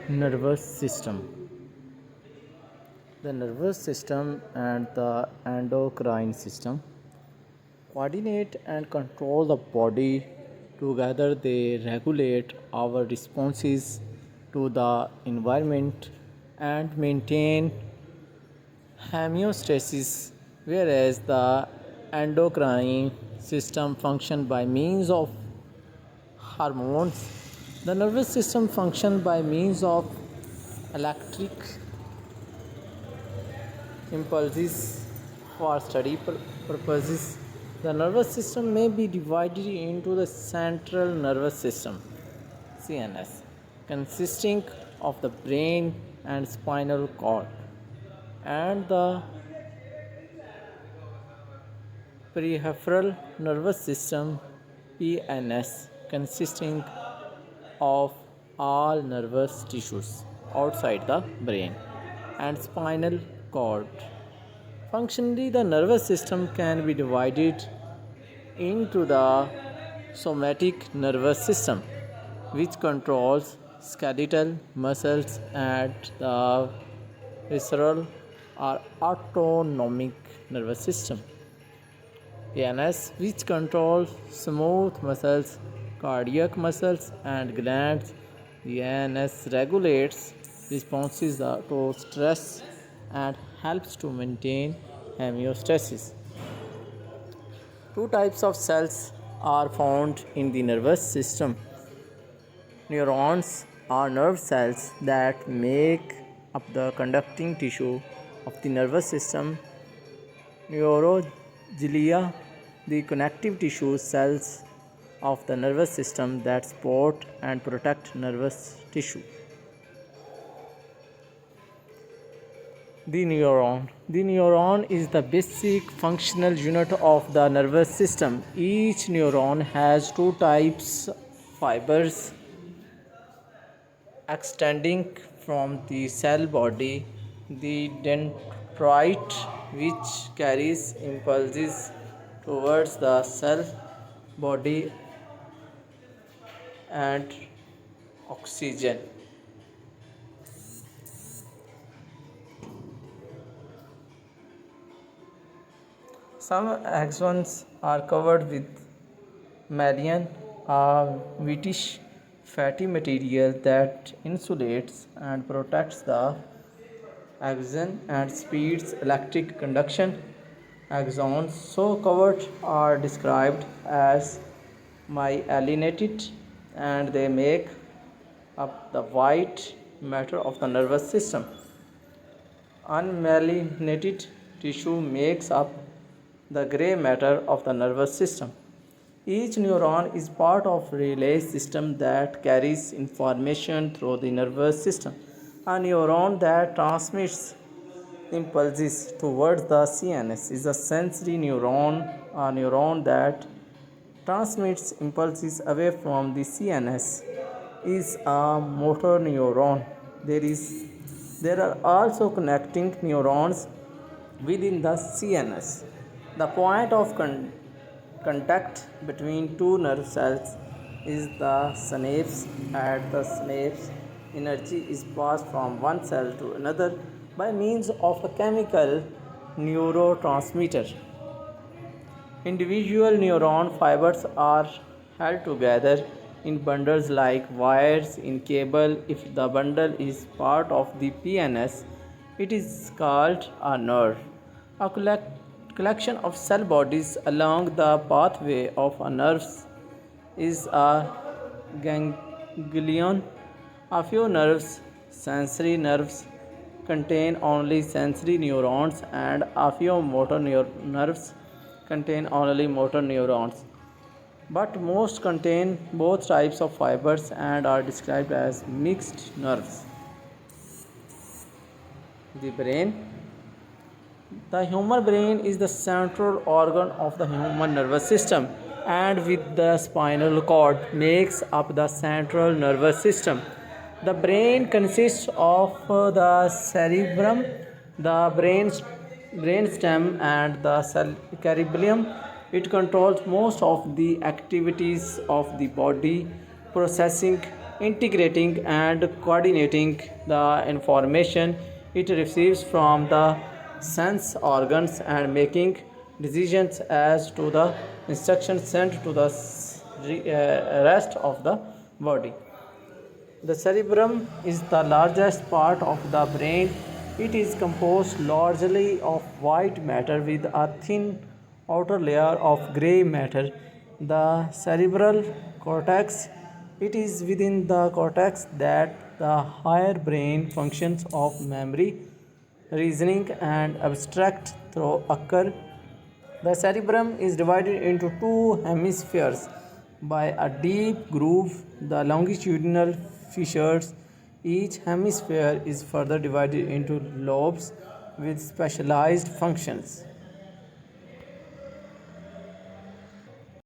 Nervous system. The nervous system and the endocrine system coordinate and control the body. Together, they regulate our responses to the environment and maintain homeostasis, whereas the endocrine system function by means of hormones. The nervous system function by means of electric impulses. For study purposes, the nervous system may be divided into the central nervous system CNS, consisting of the brain and spinal cord, and the peripheral nervous system PNS, consisting of all nervous tissues outside the brain and spinal cord. Functionally, the nervous system can be divided into the somatic nervous system, which controls skeletal muscles, and the visceral or autonomic nervous system ANS, which controls smooth muscles, cardiac muscles, and glands. The ANS regulates responses to stress and helps to maintain homeostasis. Two types of cells are found in the nervous system. Neurons are nerve cells that make up the conducting tissue of the nervous system. Neuroglia, the connective tissue cells of the nervous system that support and protect nervous tissue. The neuron. The neuron is the basic functional unit of the nervous system. Each neuron has two types fibers extending from the cell body: the dendrite, which carries impulses towards the cell body, and oxygen. Some axons are covered with myelin, a whitish fatty material that insulates and protects the axon and speeds electric conduction. Axons so covered are described as myelinated, and they make up the white matter of the nervous system. Unmyelinated tissue makes up the gray matter of the nervous system. Each neuron is part of a relay system that carries information through the nervous system. A neuron that transmits impulses towards the CNS is a sensory neuron. A neuron that transmits impulses away from the CNS is a motor neuron. There are also connecting neurons within the CNS. The point of contact between two nerve cells is the synapse. At the synapse, energy is passed from one cell to another by means of a chemical neurotransmitter. Individual neuron fibers are held together in bundles like wires in cable. If the bundle is part of the PNS, it is called a nerve. A collection of cell bodies along the pathway of a nerve is a ganglion. A few nerves, sensory nerves, contain only sensory neurons, and a few motor nerves contain only motor neurons. But most contain both types of fibers and are described as mixed nerves. The brain. The human brain is the central organ of the human nervous system, and with the spinal cord makes up the central nervous system. The brain consists of the cerebrum, the brainstem, and the cerebellum. It controls most of the activities of the body, processing integrating and coordinating the information it receives from the sense organs and making decisions as to the instructions sent to the rest of the body. The cerebrum is the largest part of the brain. It is composed largely of white matter with a thin outer layer of gray matter. The cerebral cortex. It is within the cortex that the higher brain functions of memory, reasoning, and abstract thought occur. The cerebrum is divided into two hemispheres by a deep groove, the longitudinal fissures. Each hemisphere is further divided into lobes with specialized functions.